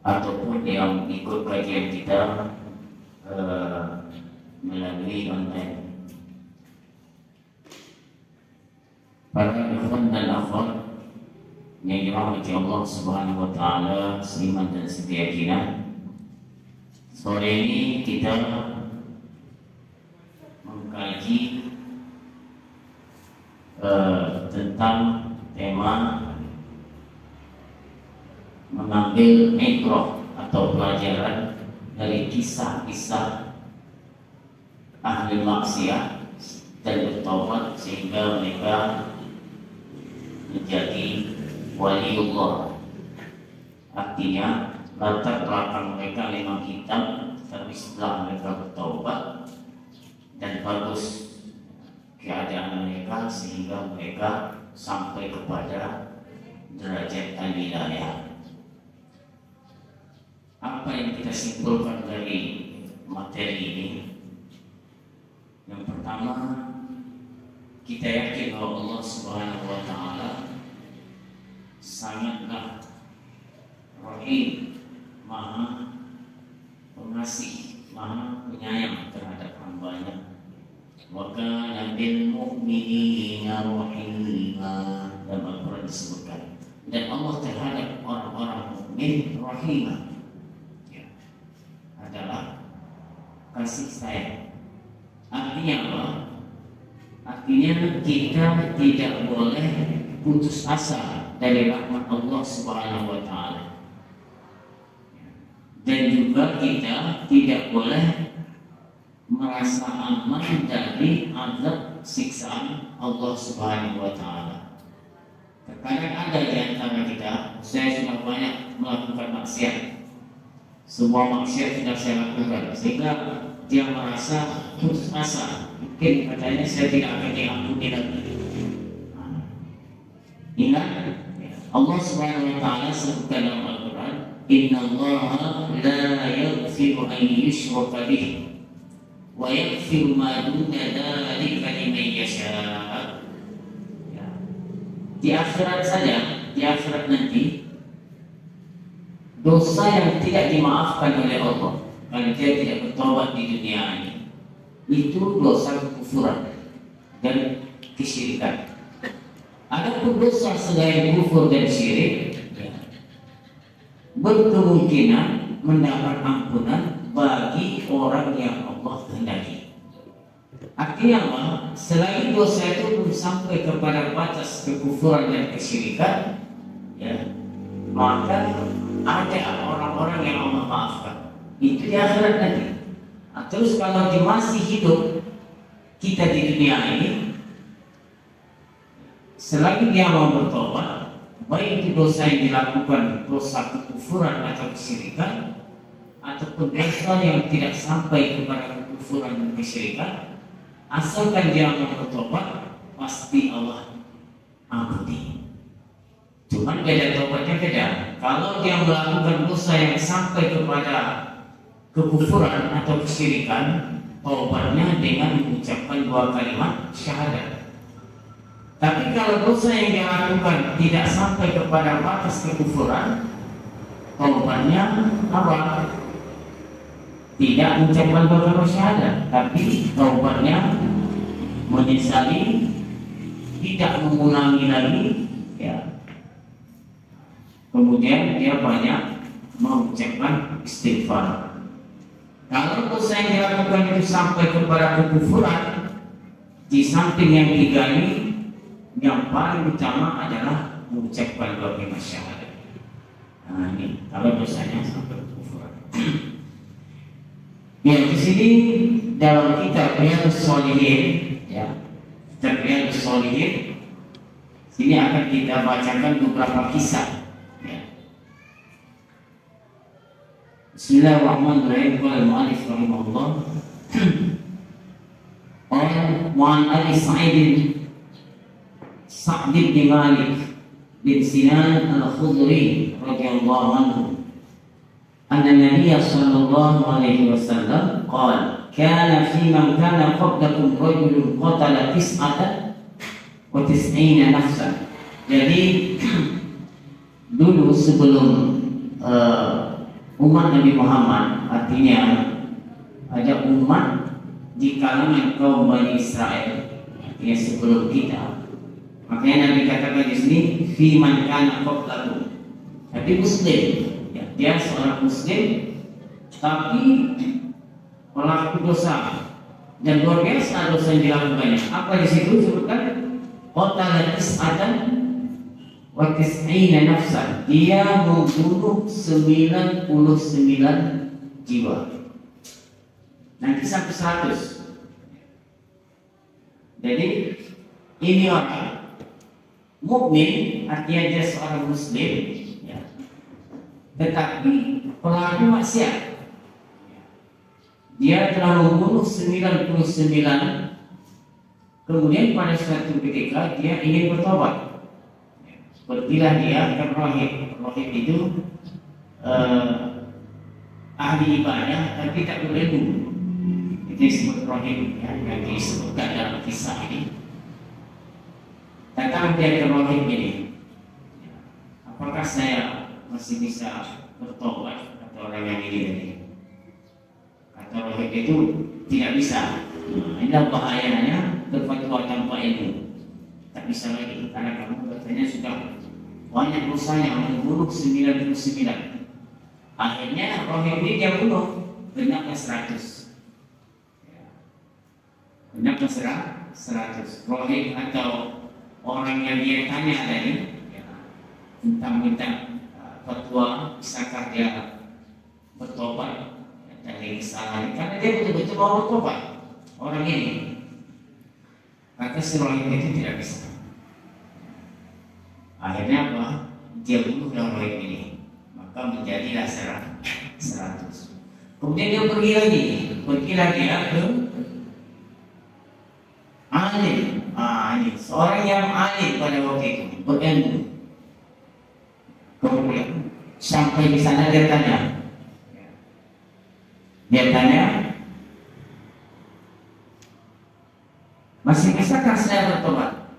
ataupun yang ikut kajian kita melalui online. Para ikhwan dan akhwat yang dirahmati Allah Subhanahu wa taala, seiman dan sekeyakinan, sore ini kita mengkaji tentang tema mengambil ibrah atau pelajaran dari kisah-kisah ahli maksiat dan bertaubat sehingga mereka menjadi waliullah. Artinya latar belakang mereka memang hitam, tapi setelah mereka bertaubat dan bagus keadaan mereka sehingga mereka sampai kepada derajat al-wilayah. Apa yang kita simpulkan dari materi ini? Yang pertama, kita yakin bahwa Allah Subhanahu wa taala sangatlah Rahim, Maha Pengasih, Maha Penyayang terhadap hamba-Nya. Wa kana bil mu'minina rahima, dalam Al-Quran disebutkan. Dan Allah terhadap orang-orang mukmin rahimah, ya, adalah kasih sayang. Artinya apa? Artinya kita tidak boleh putus asa dari rahmat Allah Subhanahu wa taala. Dan juga kita tidak boleh merasa aman dari azab siksaan Allah Subhanahu wa taala. Terkadang ada di antara kita, saya sudah banyak melakukan maksiat. Semua maksiat sudah saya lakukan, sehingga dia merasa putus asa. Mungkin katanya saya tidak akan diampuni lagi. Ingat, Allah Subhanahu wa taala sebutkan dalam Al-Quran, "Innallaha la yaghfiru an yushraka bihi wa yaghfiru ma duna dzalika liman yasha." Ya. Di akhirat saja, di akhirat nanti, dosa yang tidak dimaafkan oleh Allah karena dia tidak bertobat di dunia ini, itu dosa kekufuran dan kesyirikan. Adapun dosa selain kufur dan syirik, ya, berkemungkinan mendapat ampunan bagi orang yang Allah kehendaki. Artinya apa? Selain dosa itu belum sampai kepada batas kekufuran dan kesyirikan, ya, maka ada orang-orang yang Allah maafkan. Itu di akhirat nanti. Nah, terus kalau dia masih hidup kita di dunia ini, selagi dia mau bertobat, baik itu dosa yang dilakukan, dosa kekufuran atau kesyirikan, ataupun dosa yang tidak sampai kepada kekufuran dan kesyirikan, asalkan dia mau bertobat, pasti Allah ampuni. Cuman beda tobatnya beda. Kalau dia melakukan dosa yang sampai kepada kekufuran atau kesyirikan, tobatnya dengan mengucapkan 2 kalimat syahadat. Tapi kalau dosa yang dia lakukan tidak sampai kepada batas kekufuran, taubatnya apa? Tidak mengucapkan 2 kalimat syahadat, tapi taubatnya menyesali, tidak mengulangi lagi, ya. Kemudian dia banyak mengucapkan istighfar. Kalau dosa yang dilakukan itu sampai kepada kekufuran, di samping yang 3 ini, yang paling utama adalah mengucapkan 2 kalimat syahadat. Nah, ini kalau dosanya sampai kekufuran. Yang di sini dalam kitab Riyadhus Shalihin, ya, kitab Riyadhus Shalihin, sini akan kita bacakan beberapa kisah. Ya. Bismillahirrahmanirrahim. Qala al-mu'allif rahimahullah. Wa an Abi Sa'd bin Malik bin Sinan al-Khudri radhiyallahu anhu, anna Nabiy sallallahu alaihi wasallam qala, kana fi man kana qablakum rajulun qatala 99 nafsan. Jadi dulu sebelum umat Nabi Muhammad, artinya ada umat di kalangan kaum Bani Israel, artinya sebelum kita. Makanya Nabi katakan di sini, fi man kana qablakum. Tapi Muslim, ya, dia seorang Muslim, tapi pelaku dosa dan luar biasa dosa yang dilakukannya. Apa di situ disebutkan? Qatala tis'atan wa tis'ina nafsan. Dia membunuh 99 jiwa. Nanti sampai 100. Jadi ini orang mukmin, artinya dia seorang Muslim, ya, tetapi pelaku maksiat. Dia telah membunuh 99. Kemudian pada suatu ketika dia ingin bertobat. Pergilah dia ke rahib. Rahib itu ahli ibadah tapi tak berilmu. Itu disebut rahib, ya, yang disebutkan dalam kisah ini. Datang dia ke rahib ini. Apakah saya masih bisa bertobat? Kata orang yang ini tadi. Kata rahib itu tidak bisa. Inilah bahayanya berfatwa tanpa ilmu. Tak bisa lagi karena kamu katanya sudah banyak dosanya, membunuh 99. Akhirnya rahib ini dia bunuh banyaknya 100. Banyaknya 100. Rahib atau orang yang dia tanya tadi, ya, tentang minta fatwa, bisakah dia bertobat dari kesalahan, karena dia betul-betul mau bertobat orang ini. Maka si rahib itu tidak bisa. Akhirnya apa? Dia bunuh rahib ini. Maka menjadilah 100. Kemudian dia pergi lagi dia ke alim. Ini seorang yang alim pada waktu itu, berilmu. Kemudian sampai di sana dia tanya, masih bisakah saya bertobat?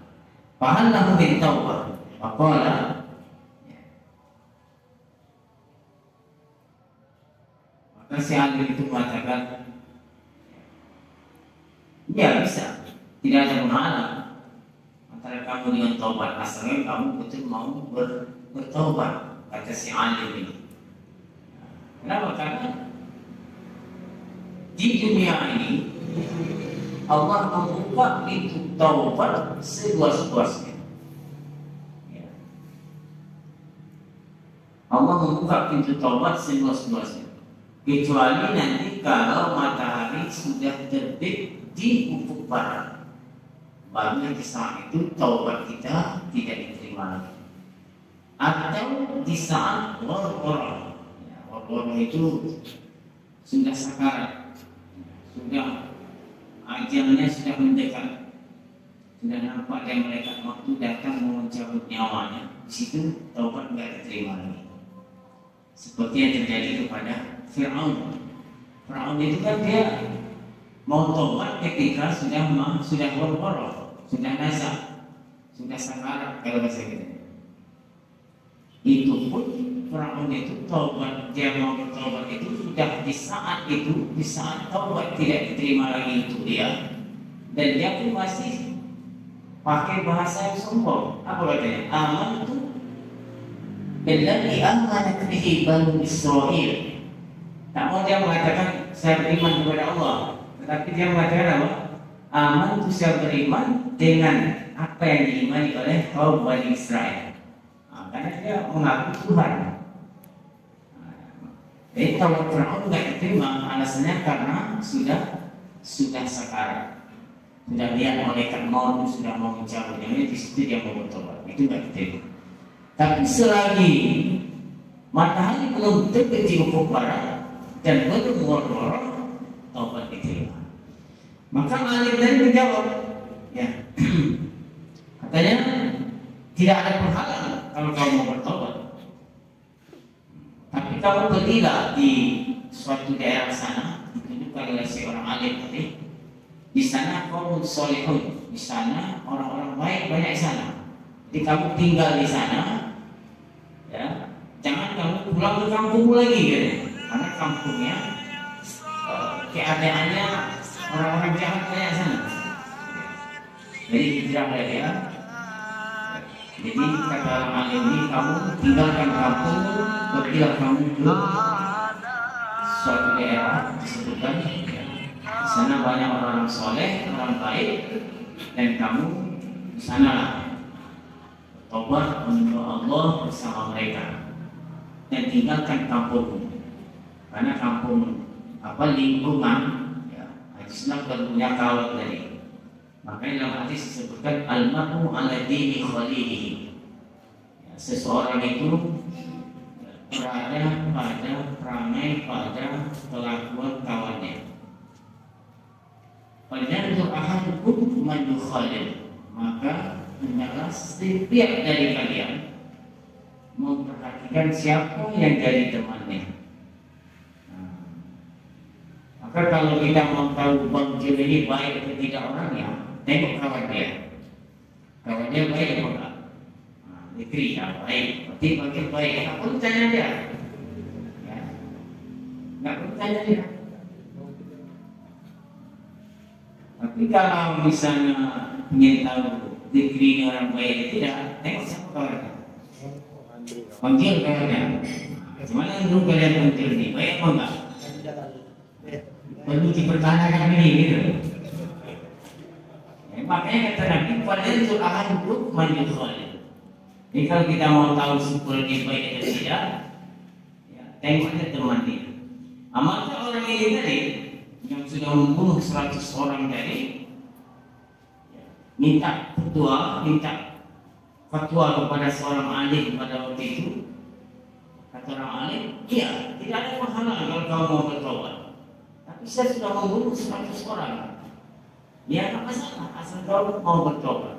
Fahal lahu min taubah? Faqala, maka si alim itu mengatakan, ya bisa, tidak ada penghalang antara kamu dengan taubat, asalnya kamu betul mau bertaubat, kata si alim ini. Kenapa? Karena di dunia ini Allah membuka pintu taubat seluas-luasnya. Ya. Allah membuka pintu taubat seluas-luasnya. Kecuali nanti kalau matahari sudah terbit di ufuk barat, baru di saat itu taubat kita tidak diterima lagi. Atau di saat war-war, ya, war-war itu sudah sakarat, sudah ajalnya sudah mendekat, sudah nampak dan malaikat waktu datang mau mencabut nyawanya. Di situ taubat tidak diterima lagi. Seperti yang terjadi kepada Fir'aun. Fir'aun itu kan dia mau taubat ketika sudah war-war, sudah nazar, sudah sakarat kalau bahasa kita. Itu pun Fir'aun itu taubat, dia mau bertaubat itu sudah di saat itu, di saat taubat tidak diterima lagi itu dia, dan dia pun masih pakai bahasa yang sombong. Apa katanya? Amantu billadzi amanat bihi banu Israil. Tak mau dia mengatakan saya beriman kepada Allah, tetapi dia mengatakan apa? Amantu, saya beriman dengan apa yang diimani oleh kaum Bani Israel. Karena dia mengaku Tuhan. Jadi kalau Fir'aun tidak diterima, alasannya karena sudah sakarat, sudah lihat malaikat maut sudah mau mencabut, yang di situ dia mau bertobat, itu tidak diterima. Tapi selagi matahari belum terbit di ufuk barat dan belum war-war, taubat diterima. Maka alim tadi menjawab, ya, katanya tidak ada penghalang kalau kamu mau bertobat. Tapi kamu pergilah di suatu daerah sana, ditunjukkan oleh seorang alim tadi. Di sana kaum solehun, di sana orang-orang baik banyak di sana. Jadi kamu tinggal di sana, ya. Jangan kamu pulang ke kampung lagi, gitu. karena kampungnya keadaannya orang-orang jahat kayak sana. Jadi hijrah dia. Jadi kata orang ini, kamu tinggalkan kampung, pergilah kamu ke suatu daerah disebutkan. Di sana banyak orang soleh, orang baik, dan kamu di sanalah bertobat untuk Allah bersama mereka dan tinggalkan kampung, karena kampung lingkungan ya, Islam punya kawan tadi. Makanya dalam hadis disebutkan al-mar'u ala dini khalilihi. Ya, seseorang itu berada pada perangai, pada kelakuan kawannya. Falyanzur ahadukum man yukhalil. Maka hendaklah setiap dari kalian memperhatikan siapa yang jadi temannya. Maka kalau kita mau tahu Bang Jil ini baik atau tidak orangnya, tengok kawan dia. Kawan dia baik atau enggak? Negeri yang baik, berarti makin baik. Tak perlu tanya dia. Ya. Tak perlu tanya dia. Tapi kalau misalnya ingin tahu negeri ini orang baik atau tidak, tengok siapa kawannya. Panggil kawannya. Gimana dulu kalian panggil ini? Baik atau enggak? Perlu dipertanyakan ini gitu. Makanya kata Nabi, falyanzur ahadukum man yukhalil. Jadi kalau kita mau tahu simpul dia baik atau tidak, ya, tengok aja teman dia. Maka orang ini tadi yang sudah membunuh 100 orang tadi, ya, minta fatwa kepada seorang alim pada waktu itu. Kata orang alim, iya, tidak ada masalah kalau kamu mau bertobat. Tapi saya sudah membunuh 100 orang. Ya, tak masalah, asal kau mau bertobat.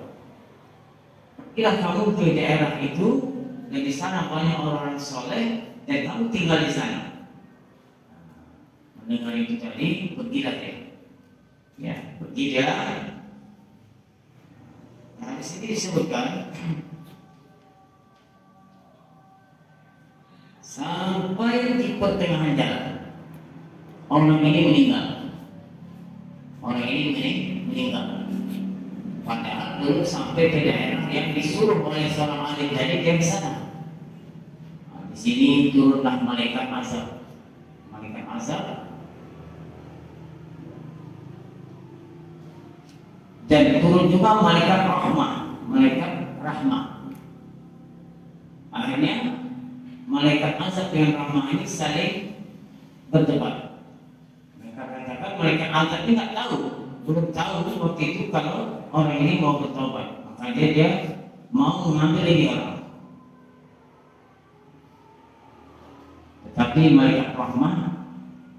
Pergilah kamu ke daerah itu, dan di sana banyak orang soleh, dan kamu tinggal di sana. Mendengar itu tadi, pergilah dia. Ya, pergi dia. Nah, di sini disebutkan sampai di pertengahan jalan, orang ini meninggal. Orang ini meninggal. Padahal belum sampai ke daerah yang disuruh oleh seorang alim tadi dia di sana. Nah, di sini turunlah malaikat azab. Malaikat azab. Dan turun juga malaikat rahmah. Malaikat rahmah. Akhirnya malaikat azab dengan rahmah ini saling berdebat. Mereka azab ini nggak tahu, belum tahu waktu itu kalau orang ini mau bertobat. Makanya dia mau mengambil ini orang. Tetapi malaikat rahmah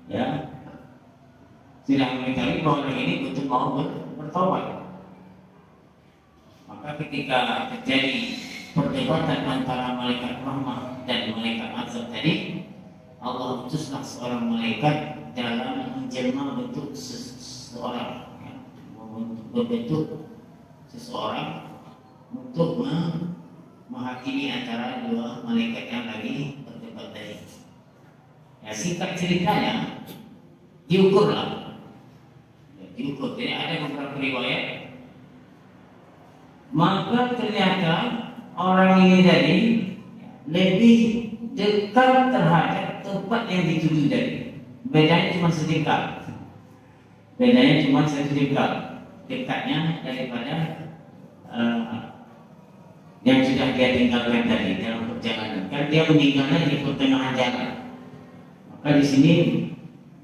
ya tidak mengetahui bahwa orang ini betul mau bertobat. Maka ketika terjadi perdebatan antara malaikat rahmah dan malaikat azab tadi, Allah utuslah seorang malaikat dalam menjelma bentuk seseorang, ya, berbentuk seseorang untuk menghakimi antara dua malaikat yang lagi berdebat tadi. Ya, singkat ceritanya diukurlah, ya, diukur. Jadi ada beberapa riwayat. Maka ternyata orang ini tadi lebih dekat terhadap tempat yang dituju tadi. Bedanya cuma setingkat. Bedanya cuma satu tingkat. Dekatnya daripada yang sudah dia tinggalkan tadi dalam perjalanan. Kan dia meninggalnya di pertengahan jalan. Maka di sini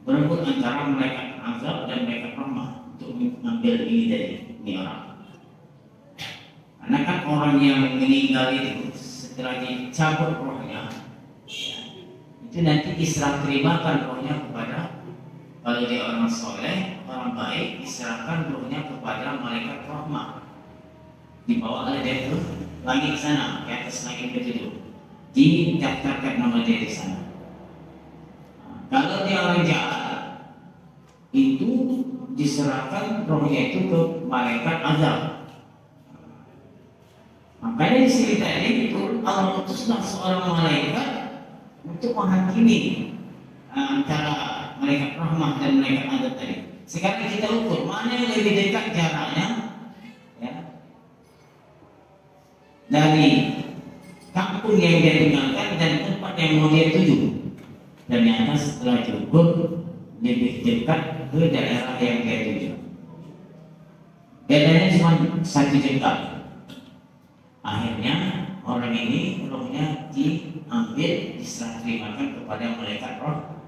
berebut antara malaikat azab dan malaikat rahmah untuk mengambil ini dari ini orang. Karena kan orang yang meninggal itu setelah dicabut rohnya, itu nanti diserah terimakan rohnya kepada, kalau dia orang soleh, orang baik, diserahkan rohnya kepada malaikat rahmah. Dibawa oleh dia ke langit sana, ke atas langit itu, didaftarkan nama dia di sana. Kalau dia orang jahat, itu diserahkan rohnya itu ke malaikat azab. Makanya di sini tadi itu Allah utuslah seorang malaikat untuk menghakimi antara malaikat rahmah dan malaikat adab tadi. Sekarang kita ukur mana yang lebih dekat jaraknya, ya, dari kampung yang dia tinggalkan dan tempat yang mau dia tuju. Ternyata setelah diukur lebih dekat ke daerah yang dia tuju. Bedanya cuma 1 juta. Akhirnya orang ini rohnya diambil, diserah terimakan kepada malaikat rahmah.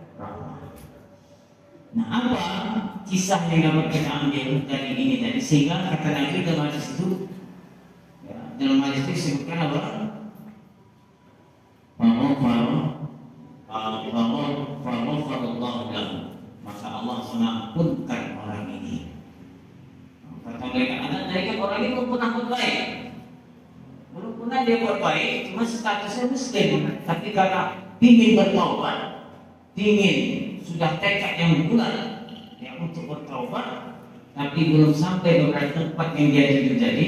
Nah, apa kisah yang dapat kita ambil dari ini tadi? Sehingga kata Nabi dalam hadis itu, ya, dalam hadis itu disebutkan apa? Maka Allah mengampunkan orang ini. Kata mereka orang ini belum pernah buat baik. Belum pernah dia buat baik, cuma statusnya muslim. Tapi karena ingin bertaubat, ingin sudah tekad yang bulat yang untuk bertaubat, tapi belum sampai beberapa tempat yang dia tuju tadi,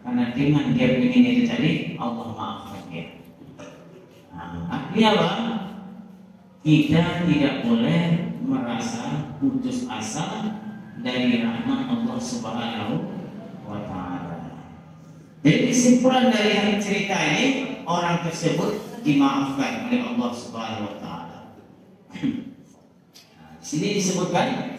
karena dengan dia ingin itu tadi, Allah maafkan dia. Artinya apa? Kita tidak boleh merasa putus asa dari rahmat Allah Subhanahu wa Ta'ala. Jadi kesimpulan dari cerita ini, orang tersebut dimaafkan oleh Allah Subhanahu wa Ta'ala. Di sini disebutkan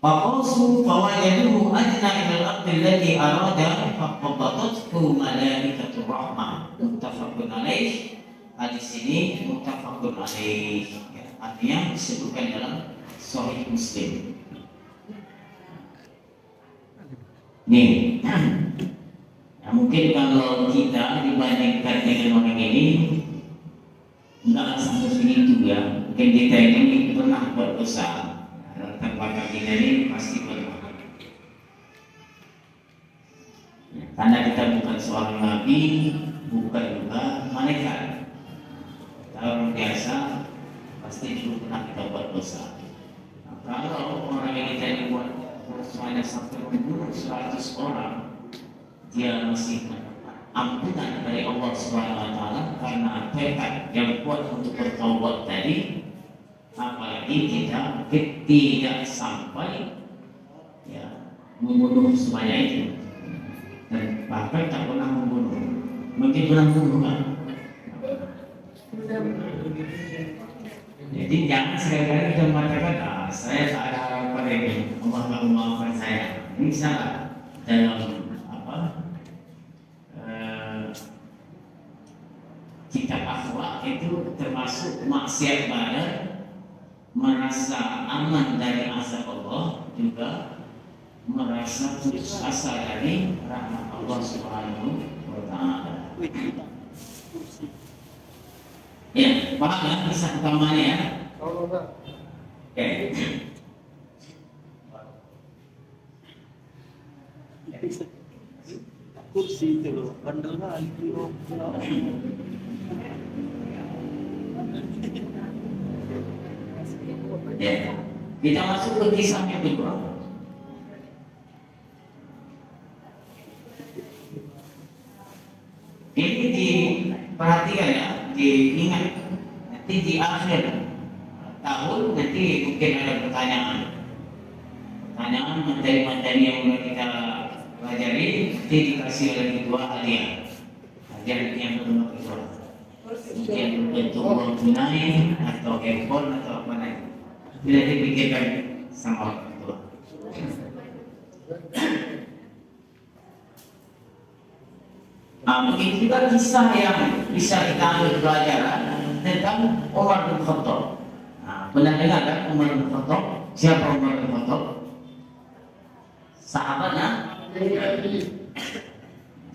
faqasu fawajaduhu adna ila al-aqd alladhi arada faqabatathu malaikatu rahmah. Muttafaqun alaih. Hadis ini muttafaqun alaih, ya, artinya disebutkan dalam Sahih Muslim. Nih, nah, mungkin kalau kita dibandingkan dengan orang ini enggak sampai segitu ya. Mungkin kita ini pernah buat dosa. Nah, tempat kita ini pasti pernah. Karena kita bukan seorang nabi, bukan juga malaikat. Orang biasa pasti dulu pernah kita buat dosa. Nah, kalau orang yang kita buat dosanya sampai membunuh 100 orang, dia masih ampunan dari Allah Subhanahu wa Ta'ala karena tekad yang kuat untuk bertaubat tadi. Apalagi kita tidak sampai, ya, membunuh semuanya itu, dan bahkan tak pernah membunuh. Mungkin pernah membunuh kan? Jadi jangan sekali-kali kita mengatakan, saya tak ada harapan ini, Allah tak memaafkan saya. Ini salah. Dalam kitab akhlak itu termasuk maksiat badan, merasa aman dari azab Allah, juga merasa putus asa dari rahmat Allah Subhanahu wa Ta'ala. Ya, paham ya kisah utamanya ya? Oke. Kursi itu loh, bandel lagi. Ya, kita masuk ke kisah yang kedua. Ini diperhatikan ya, diingat. Nanti di akhir tahun nanti mungkin ada pertanyaan materi-materi yang mulai kita pelajari, nanti dikasih oleh kedua hadiah yang kedua mungkin bentuk uang tunai atau handphone atau apa lain, tidak dipikirkan sama orang tua. Mungkin juga kisah yang bisa kita ambil pelajaran tentang Umar bin Khattab. Pernah dengar kan Umar bin Khattab? Siapa Umar bin Khattab? Sahabatnya?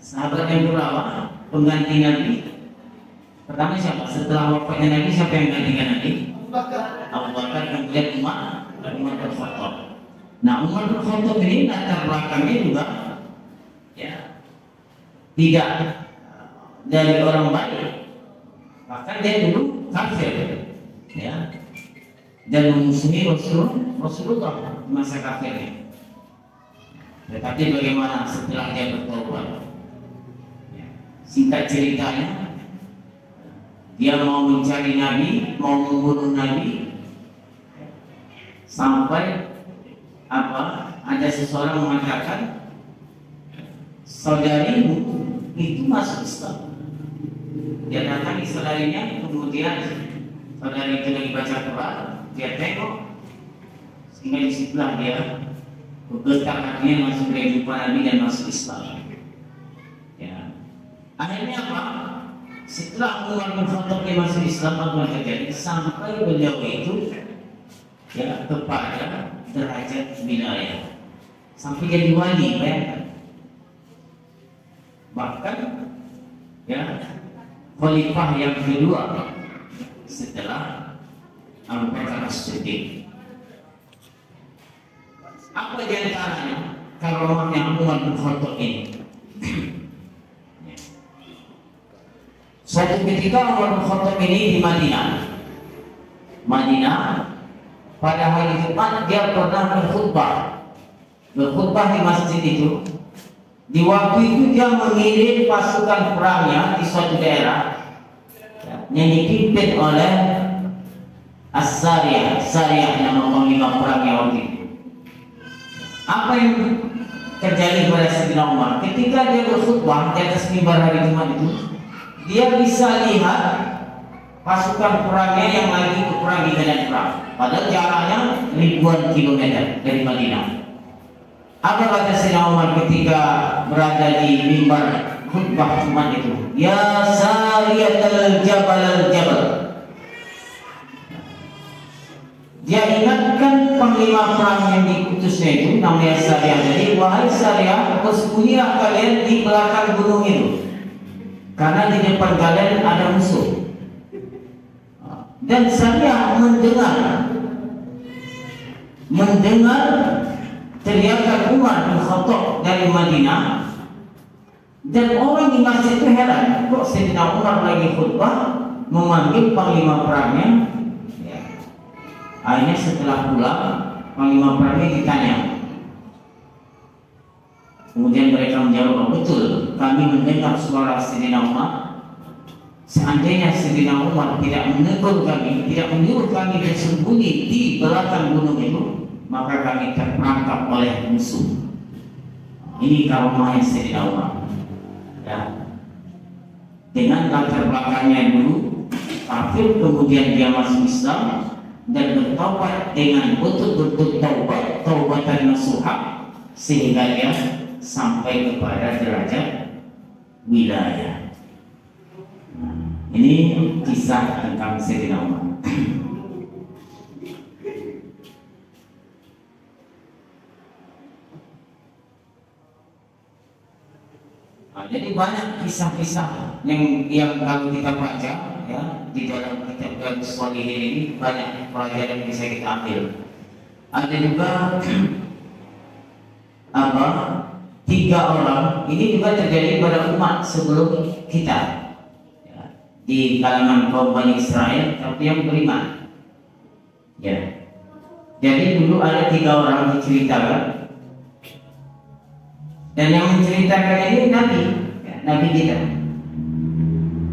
Sahabat yang berapa? Pengganti Nabi. Pertama siapa? Setelah wafatnya Nabi, siapa yang gantikan Nabi? Abu Bakar, kemudian Umar bin Khattab. Nah, Umar bin Khattab ini latar belakangnya juga, ya, tidak dari orang baik. Bahkan dia dulu kafir, ya, dan memusuhi Rasulullah di masa kafirnya. Tetapi bagaimana setelah dia bertobat? Singkat ceritanya, dia mau mencari Nabi, mau membunuh Nabi, sampai ada seseorang mengatakan saudarimu itu masuk Islam. Dia datangi saudarinya, kemudian saudari itu lagi baca Quran, dia tengok, sehingga disitulah dia bergetar hatinya langsung dia jumpa Nabi dan masuk Islam. Ya. Akhirnya apa? Setelah Umar bin Khattab masuk Islam, apa yang terjadi? Sampai beliau itu ya kepada derajat wilayah, sampai jadi wali, bayangkan. Bahkan ya khalifah yang kedua setelah Abu Bakar As-Siddiq. Apa di antaranya karomahnya Umar bin Khattab ini? Suatu ketika Umar bin Khattab ini di Madinah, pada hari Jumat dia pernah berkhutbah di masjid itu. Di waktu itu dia mengirim pasukan perangnya di suatu daerah yang dipimpin oleh As-Sariyah, nama panglima perangnya waktu itu. Apa yang terjadi pada Sayyidina Umar ketika dia berkhutbah di atas mimbar hari Jumat itu? Dia bisa lihat pasukan perangnya yang lagi berperang di medan perang, padahal jaraknya ribuan kilometer dari Madinah. Apa kata Sayyidina Umar ketika berada di mimbar khutbah Jumat itu? Ya Sariyatul Jabal. Dia ingatkan panglima perang yang diutusnya itu, namanya Sariyah. Jadi, wahai Sariyah, bersembunyilah kalian di belakang gunung itu, karena di depan kalian ada musuh. Dan Sariyah mendengar teriakan Umar bin Khattab dari Madinah, dan orang di masjid itu heran, kok Sayyidina Umar lagi khutbah memanggil panglima perangnya. Ya. Akhirnya setelah pulang, panglima perangnya ditanya. Kemudian mereka menjawab, betul, kami mendengar suara Sayyidina Umar. Seandainya Sayyidina Umar tidak menegur kami, tidak menyuruh kami bersembunyi di belakang gunung itu, maka kami terperangkap oleh musuh. Ini karomahnya Sayyidina Umar. Ya. Dengan latar belakangnya dulu kafir, kemudian dia masuk Islam dan bertaubat dengan betul-betul taubatan nasuha, sehingga dia sampai kepada derajat wilayah. Ini kisah tentang Sayyidina Umar. Jadi banyak kisah-kisah yang kalau kita baca ya di dalam kitab Riyadhus Shalihin ini, banyak pelajaran yang bisa kita ambil. Ada juga 3 orang ini juga terjadi pada umat sebelum kita ya, di kalangan kaum Bani Israel, tapi yang beriman. Ya. Jadi dulu ada 3 orang diceritakan. Dan yang menceritakan ini Nabi kita.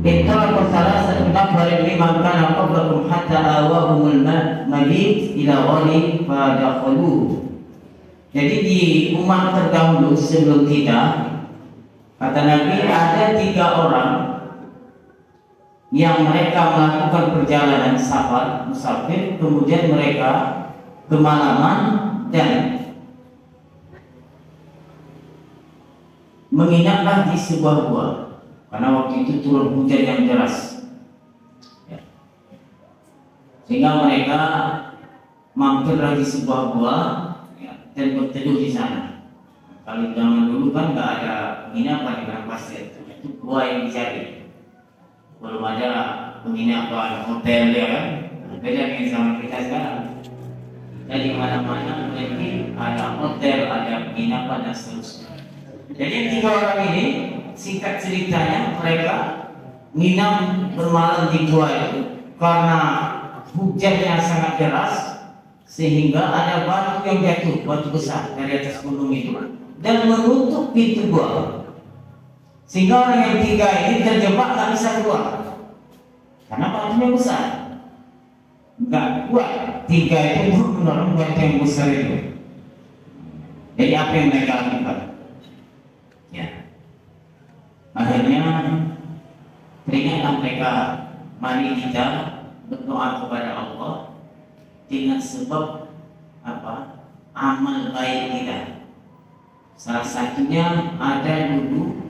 Itulah salah satu nafar liman kana qablakum hatta awahumul majid ila ghali fadakhalu. Jadi di umat terdahulu sebelum kita, kata Nabi, ada 3 orang yang mereka melakukan perjalanan musafir, kemudian mereka kemalaman dan menginaplah di sebuah gua, karena waktu itu turun hujan yang deras ya. Sehingga mereka mampirlah di sebuah gua ya, dan berteduh di sana. Kalau zaman dulu kan nggak ada penginapan di padang pasir, itu gua yang dicari. Belum ada penginapan hotel ya kan, beda dengan zaman kita sekarang. Jadi mana-mana mungkin ada hotel, ada penginapan dan seterusnya. Jadi 3 orang ini, singkat ceritanya, mereka nginap bermalam di gua itu karena hujannya sangat deras, sehingga ada batu yang jatuh, batu besar dari atas gunung itu, dan menutup pintu gua, sehingga orang yang 3 ini terjebak, tak bisa keluar. karena batunya besar, nggak kuat 3 itu untuk mendorong batu yang besar itu. Jadi apa yang mereka lakukan? Ya, akhirnya teringatlah mereka, mari kita berdoa kepada Allah dengan sebab apa? Amal baik kita. Salah satunya ada dulu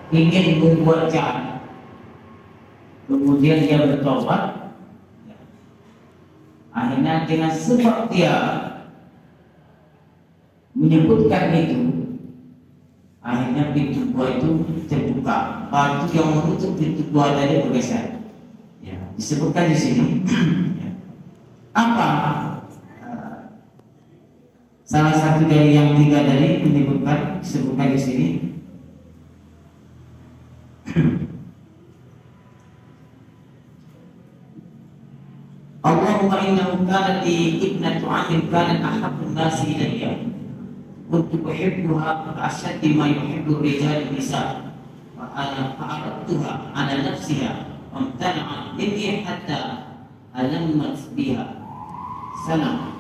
ingin berbuat jahat, kemudian dia bertobat. Akhirnya dengan sebab dia menyebutkan itu, akhirnya pintu gua itu terbuka, batu yang menutup pintu gua tadi bergeser. Ya, disebutkan di sini. Apa? Salah satu dari yang 3 tadi disebutkan di sini. Allahumma innahu kanat ibnatu amin kanat ahabbun nasi ilayya kuntu uhibbuha ka'asyaddi ma yuhibbu rijal nisa wa ana fa'aradtuha ala nafsiha wamtana'at minni hatta alammat biha sana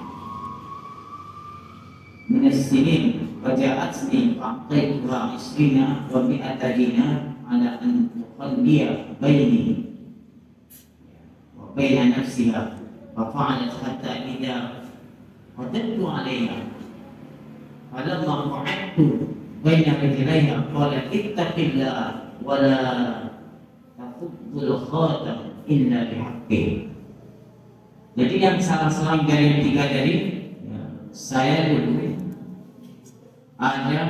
min as-sinin wa ja'atni fa'aqaituha 20 wa 100 dinar ala an tuqalliya baini wa baina nafsiha wa fa'alat hatta idza qadattu 'alayha falamma qa'adtu baina rijlaiha qalat ittaqillah wa la tafuddul khatam illa bihaqqih. Jadi yang salah-salah dari yang 3 tadi, saya dulu ada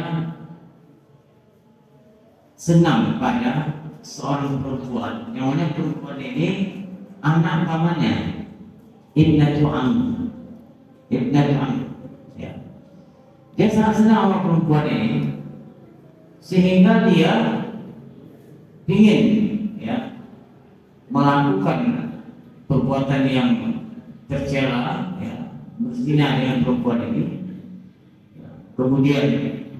senang pada seorang perempuan, yang mana perempuan ini anak pamannya, ibnatu am, ya. Dia sangat senang sama perempuan ini, sehingga dia ingin ya melakukan perbuatan yang tercela, ya, berzina dengan perempuan ini. Kemudian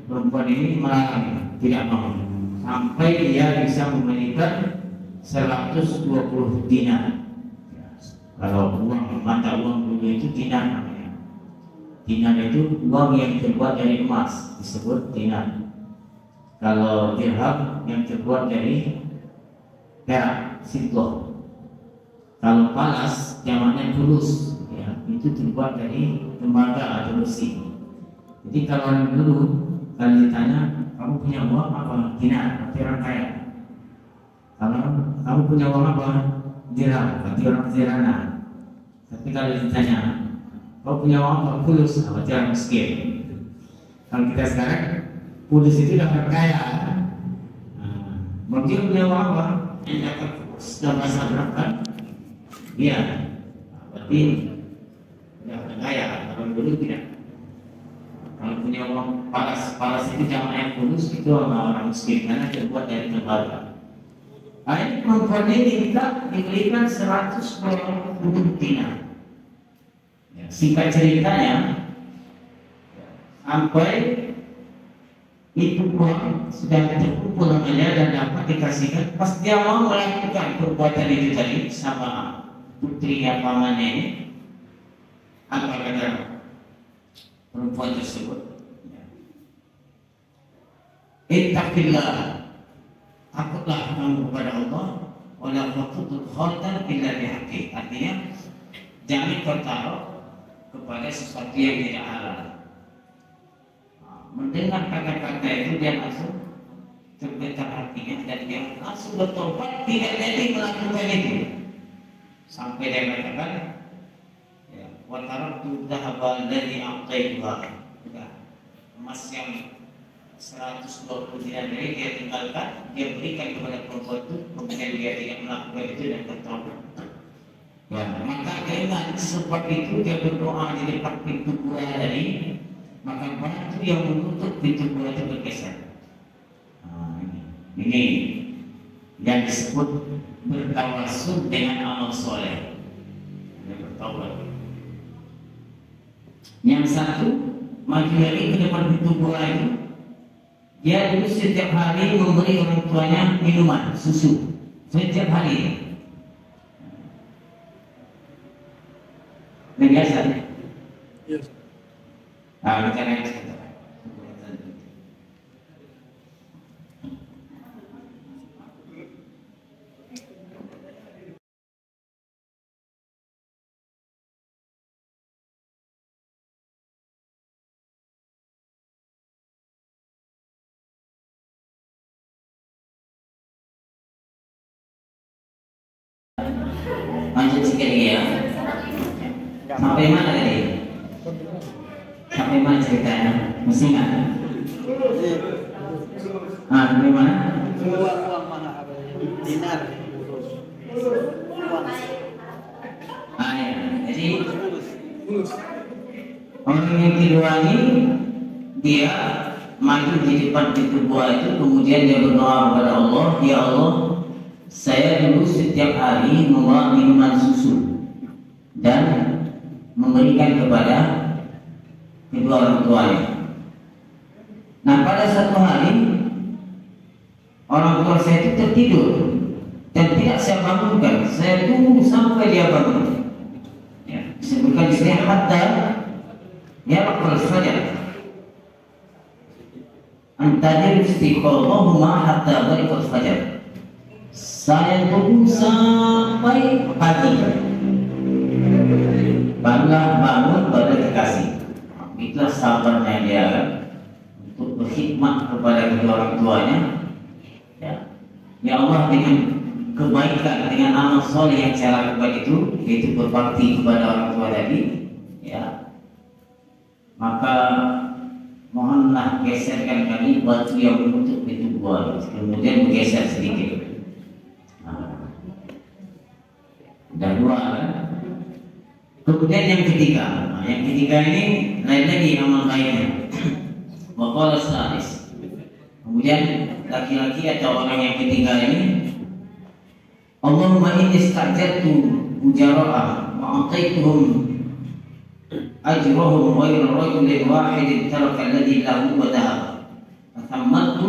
perempuan ini melarang, tidak mau, sampai dia bisa memberikan 120 dinar. Kalau uang, mata uang dulu itu dinar namanya. Dinar itu uang yang terbuat dari emas, disebut dinar. Kalau dirham yang terbuat dari perak, silver. Kalau palas, jamaknya fulus, ya, itu terbuat dari tembaga atau besi. Jadi kalau orang dulu, kalau ditanya, kamu punya uang apa? Dinar, berarti orang kaya. Kalau kamu punya uang apa? Dirham, berarti orang sederhana. Tapi kalau ditanya, kau punya uang apa? Fulus, berarti orang miskin. Kalau kita sekarang, fulus itu udah orang kaya. Mungkin punya uang apa? Yang dapat sudah masa berapa? Iya, berarti udah orang kaya. Kalau dulu tidak. Kalau punya uang palas itu jamaknya fulus, itu orang miskin karena terbuat dari tembaga. Nah, ini perempuan ini kita diberikan 120 dinar. Ya, singkat ceritanya, sampai itu uang sudah terkumpul namanya dan dapat dikasihkan. Pas dia mau melakukan perbuatan itu tadi sama putrinya pamannya ini, apa kata perempuan tersebut? Ittaqillah, takutlah kamu kepada Allah, wala taqtul khatam illa bihaqqi. Artinya jangan kau taruh kepada sesuatu yang tidak halal. Mendengar kata-kata itu dia langsung tergetar hatinya dan dia langsung bertobat, tidak jadi melakukan itu. Sampai dia katakan, wa taraktu dhahaba alladhi a'taytuha. Emas yang 120 dinar dari dia tinggalkan, dia berikan kepada perempuan itu, kemudian dia tidak melakukan itu dan bertobat. Ya, maka dengan sebab itu dia berdoa di depan pintu gua tadi, maka batu yang menutup pintu gua itu bergeser. Ini yang disebut bertawasul dengan amal soleh. Dia bertaubat. Yang satu maju lagi ke depan pintu gua itu, dia dulu setiap hari memberi orang tuanya minuman susu setiap hari. biasa. Iya. Nah, kita lihat. Lanjut sekali ya. Sampai mana tadi? Sampai mana ceritanya? Masih ingat? Ah, sampai mana? Uang mana apa? Dinar. Uang. Ah, ya. Jadi orang yang kedua ini dia maju di depan pintu gua itu, kemudian dia berdoa kepada Allah, ya Allah, saya dulu setiap hari membawa minuman susu dan memberikan kepada kedua orang tuanya. Nah, pada satu hari orang tua saya itu tertidur dan tidak saya bangunkan. Saya tunggu sampai dia bangun. Ya, disebutkan di sini hatta ya raqal fajar. Antadir istiqamahuma hatta bariqal fajar. Saya tunggu sampai pagi. Barulah bangun, baru dikasih. Itulah sabarnya dia untuk berkhidmat kepada kedua orang tuanya. Ya Allah, dengan kebaikan, dengan amal soleh yang saya lakukan itu, yaitu berbakti kepada orang tua tadi, ya, maka mohonlah geserkan kami batu yang menutup pintu gua, kemudian bergeser sedikit. Dan dua kan? Kemudian yang ketiga, yang ketiga ini lain lagi amal baiknya. Waqala salis. Kemudian laki-laki atau orang yang ketiga ini, Allahumma inni istajabtu ujara'ah wa a'taituhum ajrahum ghayra rajulin wahidin taraka alladhi lahu wa dhahaba. Fathammattu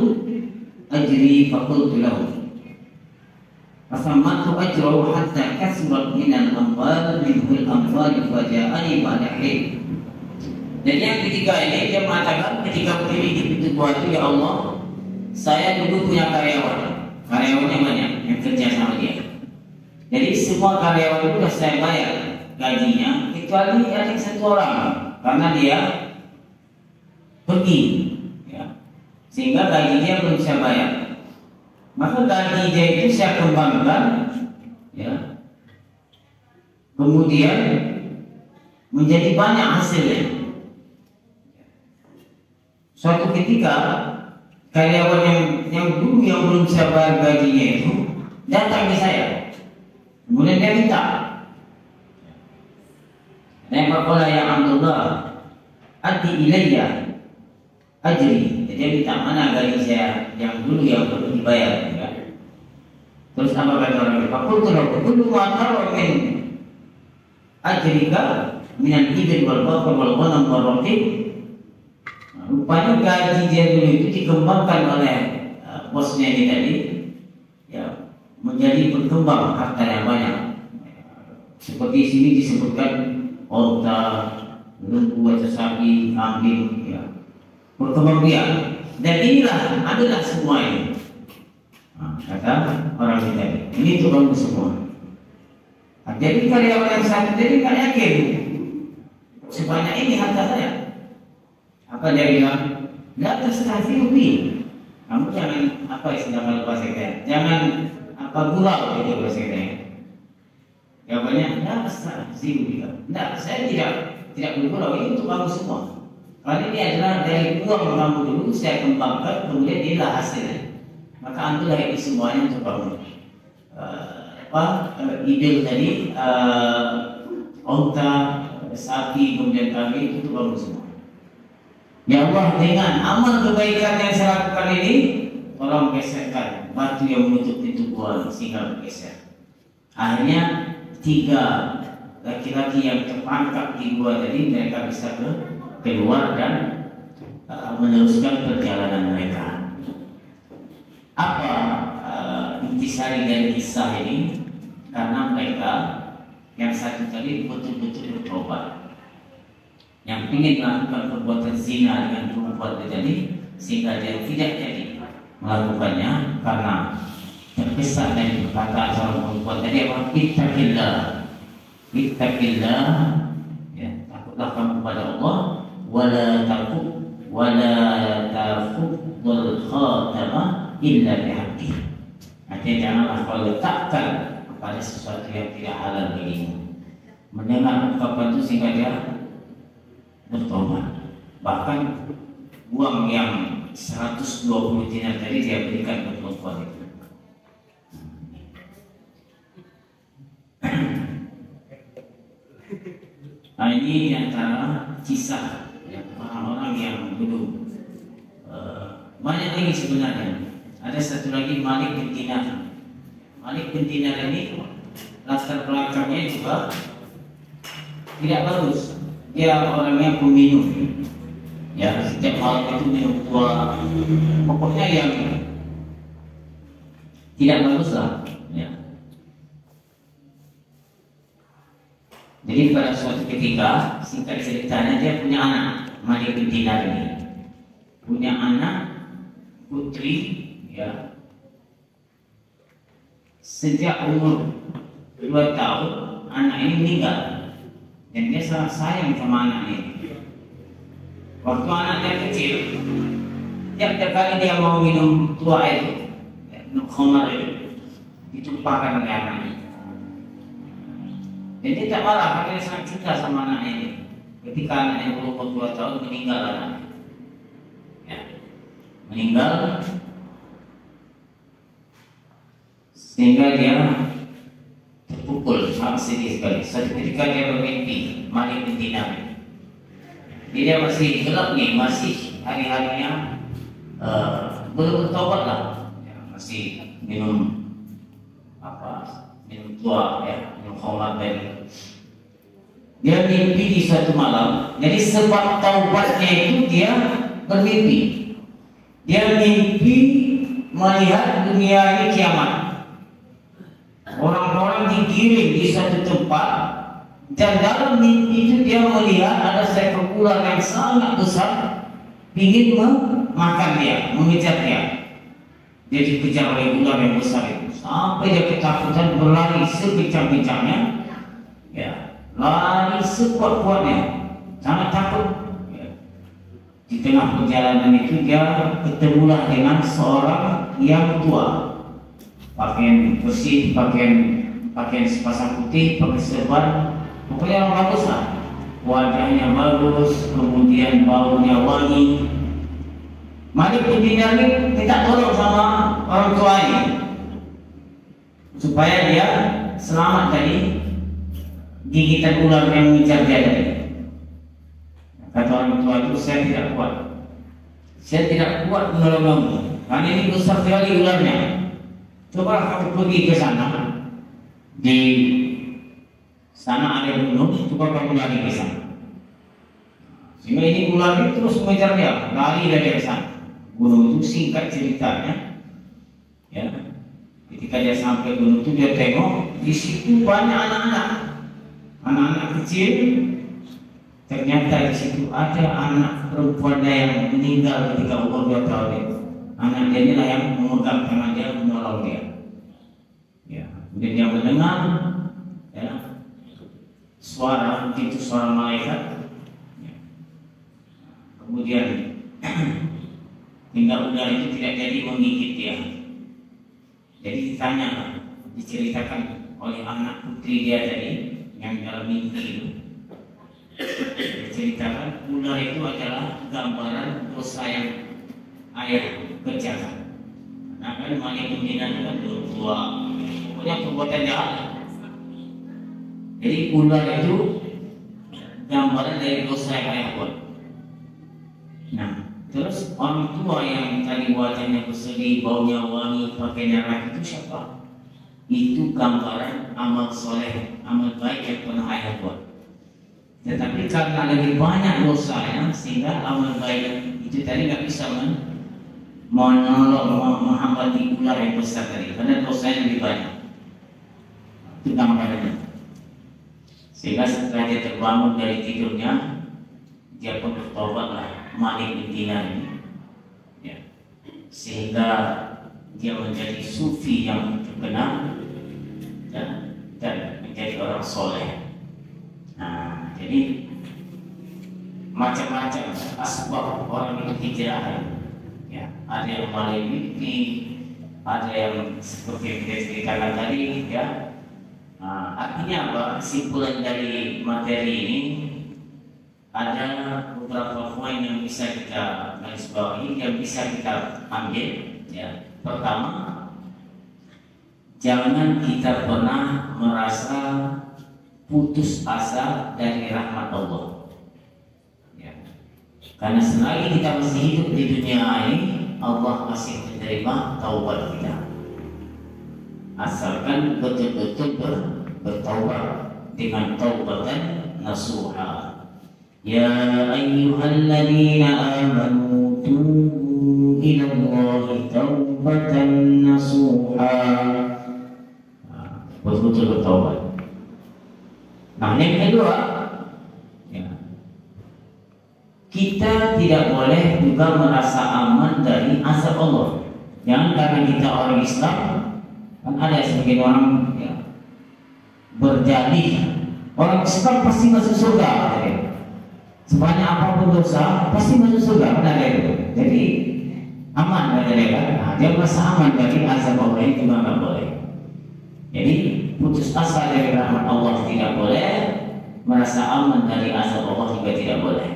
ajri faqultu lahu. Fathammattu ajrahu hatta kasurat minal amwal minhul amwal faja'ani ba'da hin. Dan yang ketiga ini dia mengatakan ketika berdiri di pintu gua itu, ya Allah, saya dulu punya karyawannya banyak yang kerja sama dia. Jadi semua karyawan itu sudah saya bayar gajinya, kecuali ada satu orang karena dia pergi, ya. Sehingga gajinya belum saya bayar. Maka gaji dia itu saya kembangkan, ya. Kemudian menjadi banyak hasilnya. Suatu ketika karyawan yang dulu yang belum saya bayar gajinya itu datang ke saya, kemudian dia minta, dan berkata, ya Abdullah, adi ilayya ajri. Dia minta mana gaji saya yang dulu yang belum dibayar, ya. Terus apa kata orang itu? Fakultu lahu kullu ma tara min ajrika min al-ibil wal baqar wal ghanam wal raqib. Rupanya gaji dia dulu itu dikembangkan oleh bosnya ini tadi, ya, menjadi berkembang harta yang banyak. Seperti sini disebutkan onta, lembu, atau sapi, kambing, ya, berkembang biak. Dan inilah adalah semua ini. Nah, kata orang ini tadi, ini untuk kamu semua. Nah, jadi karyawan yang satu jadi nggak yakin sebanyak ini harta saya. Apa dia bilang? La tastahzi'u bi. Kamu jangan apa istilah kalau bahasa kita? Jangan apa gurau itu bahasa kita. Jawabannya, la tastahzi'u bi. Tidak, saya tidak bergurau, ini untuk kamu semua. Karena ini adalah dari uang kamu dulu saya kembangkan, kemudian inilah hasilnya. Maka ambillah ini semuanya untuk kamu. Ibil tadi, onta, sapi, kemudian kambing itu untuk kamu semua. Ya Allah, dengan amal kebaikan yang saya lakukan ini, tolong geserkan batu yang menutup pintu gua sehingga bergeser. Akhirnya 3 laki-laki yang terperangkap di gua tadi, mereka bisa keluar dan meneruskan perjalanan mereka. Apa intisari dari kisah ini? Karena mereka Yang satu tadi betul-betul bertobat, yang ingin melakukan perbuatan zina dengan perempuan tadi, sehingga dia tidak jadi melakukannya karena terkesan dari perkataan seorang perempuan tadi apa? Ittaqillah, ittaqillah, ya, takutlah kamu kepada Allah, wala tafuddul khatama illa bihaqqi. Artinya janganlah kau letakkan pada sesuatu yang tidak halal bagimu. Mendengar ungkapan itu sehingga dia bertobat. Bahkan uang yang 120 dinar tadi dia berikan ke perempuan itu. Nah, ini antara kisah ya, orang-orang yang dulu. Banyak lagi sebenarnya. Ada satu lagi Malik bin Dinar. Malik bin Dinar ini latar belakangnya juga tidak bagus. Dia orangnya peminum. Ya, setiap malam itu minum tua. Pokoknya yang tidak bagus lah. Ya. Jadi pada suatu ketika, singkat ceritanya dia punya anak, Malik bin Dinar ini punya anak putri, ya. Sejak umur 2 tahun anak ini meninggal dan dia sangat sayang sama anak ini. Waktu anaknya kecil, tiap kali dia mau minum tua itu, minum khamar itu, ditumpahkan oleh anaknya. Jadi tak marah karena dia sangat cinta sama anaknya ini. Ketika anaknya berumur 2 tahun meninggal anaknya, ya, meninggal. Sehingga dia terpukul, sangat sedih sekali. Suatu ketika dia bermimpi Malik bin Dinar. Dia masih gelap nih, masih hari-harinya belum bertobat lah, ya, masih minum minum tua, ya, minum khamar tadi. Dia mimpi di suatu malam. Jadi sebab taubatnya itu dia bermimpi. Dia mimpi melihat dunia ini kiamat. Orang-orang digiring di suatu tempat dan dalam mimpi itu dia melihat ada seekor ular yang sangat besar ingin memakan dia, mengejar dia. Dia dikejar oleh ular yang besar itu sampai dia ketakutan berlari sekencang-kencangnya, ya, lari sekuat-kuatnya, sangat takut. Ya. Di tengah perjalanan itu dia ketemulah dengan seorang yang tua. Pakaian bersih, pakaian sepasang putih, pakai serban, pokoknya orang bagus lah. Wajahnya bagus, kemudian baunya wangi. Malik bin Dinar ini minta tolong sama orang tua ini supaya dia selamat dari gigitan ular yang mengejar dia tadi. Kata orang tua itu, saya tidak kuat. Saya tidak kuat menolong kamu karena ini besar sekali ularnya. Coba kamu pergi ke sana, di sana ada gunung, coba kamu lari ke sana. Sehingga ini ular itu terus mengejar dia, lari dari sana. Gunung itu singkat ceritanya, ya. Ketika dia sampai gunung itu dia tengok di situ banyak anak-anak kecil. Ternyata di situ ada anak perempuannya yang meninggal ketika umur 2 tahun itu. Anak dia inilah yang memegang tangan dia, menolong dia. Ya, kemudian dia mendengar, ya, suara, itu suara malaikat. Ya. Kemudian hingga ular itu tidak jadi menggigit dia. Jadi ditanya, diceritakan oleh anak putri dia tadi yang dalam mimpi itu. Diceritakan ular itu adalah gambaran dosa yang ayah kerjakan. Nah, kan Malik bin Dinar kan tua, pokoknya perbuatan jahat. Jadi ular itu gambaran dari dosa yang ayah buat. Nah, terus orang tua yang tadi wajahnya bersedih, baunya wangi, pakaiannya rapi itu siapa? Itu gambaran amal soleh, amal baik yang pernah ayah buat. Tetapi karena lebih banyak dosanya, sehingga amal baik itu tadi nggak bisa menolong, menghambati ular yang besar tadi, karena dosanya lebih banyak. Itu gambarannya. Sehingga setelah dia terbangun dari tidurnya, dia pun bertobatlah Malik bin Dinar ini, ya. Sehingga dia menjadi sufi yang terkenal dan menjadi orang soleh. Nah, jadi macam-macam asbab orang itu hijrah, ya. Ada yang melalui mimpi, ada yang seperti yang kita ceritakan tadi, ya. Nah, artinya apa? Kesimpulan dari materi ini ada beberapa poin yang bisa kita garis bawahi, yang bisa kita ambil, ya. Pertama, jangan kita pernah merasa putus asa dari rahmat Allah, ya. Karena selagi kita masih hidup di dunia ini, Allah masih menerima taubat kita, asalkan betul-betul bertaubat dengan taubatan nasuha. Ya ayyuhalladzina amanu tubu ila Allahi taubatan nasuha. Betul-betul bertaubat. Nah, yang kedua, ya, kita tidak boleh juga merasa aman dari azab Allah. Jangan karena kita orang Islam, kan ada sebagian orang, ya, berdalih orang Islam pasti masuk surga, ya. Sebanyak apapun dosa pasti masuk surga, kan ada itu. Jadi aman dari mereka. Nah, dia merasa aman dari azab Allah itu juga nggak boleh. Jadi putus asa dari rahmat Allah tidak boleh, merasa aman dari azab Allah juga tidak boleh.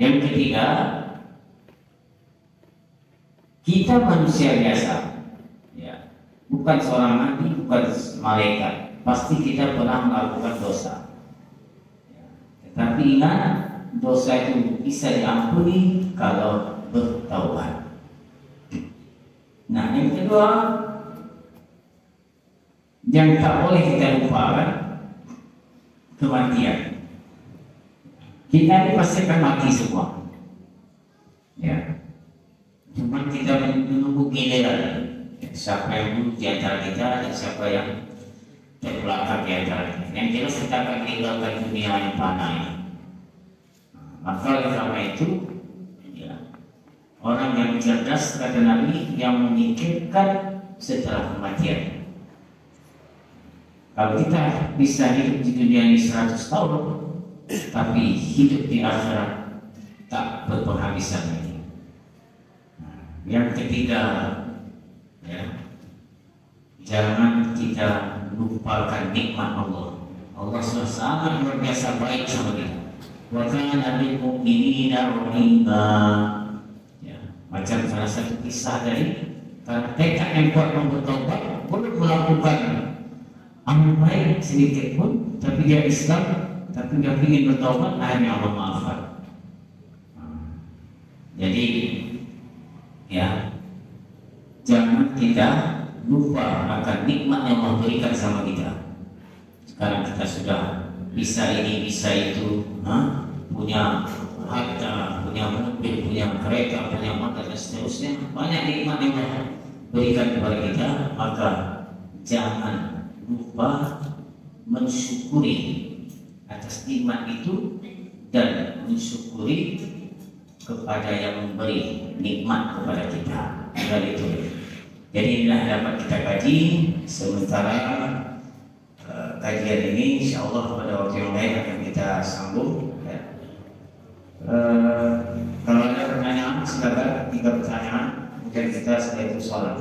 Yang ketiga, kita manusia biasa, ya, bukan seorang nabi, bukan malaikat. Pasti kita pernah melakukan dosa, ya. Tetapi ingat, dosa itu bisa diampuni kalau bertaubat. Nah, yang kedua, yang tak boleh kita lupakan, kematian. Kita ini pasti akan mati semua, ya. Cuma kita menunggu giliran, ya, siapa yang dulu di antara kita dan siapa yang terbelakang di antara kita. Yang jelas kita akan meninggalkan dunia yang fana ini. Maka oleh karena itu, ya, orang yang cerdas, kata Nabi, yang memikirkan setelah kematian. Kalau kita bisa hidup di dunia ini 100 tahun, tapi hidup di akhirat tak berpenghabisan lagi. Yang ketiga, ya, jangan kita lupakan nikmat Allah. Allah sudah sangat luar biasa baik sama kita. Wa kana bil mu'minina rahima. Ya, macam salah satu kisah dari karena tekad yang kuat bertobat, belum melakukan amal baik sedikit pun, tapi dia Islam, tapi dia ingin bertobat, akhirnya Allah maafkan. Jadi, ya, jangan kita lupa akan nikmat yang Allah berikan sama kita. Sekarang kita sudah bisa ini, bisa itu, punya harta, punya mobil, punya kereta, punya motor dan seterusnya. Banyak nikmat yang Allah berikan kepada kita, maka jangan lupa mensyukuri atas nikmat itu dan mensyukuri kepada yang memberi nikmat kepada kita. Itu. Jadi inilah dapat kita kaji sementara kajian ini, insya Allah pada waktu yang lain akan kita sambung. Ya. Kalau ada pertanyaan silakan, 3 pertanyaan, kemudian kita setelah itu sholat.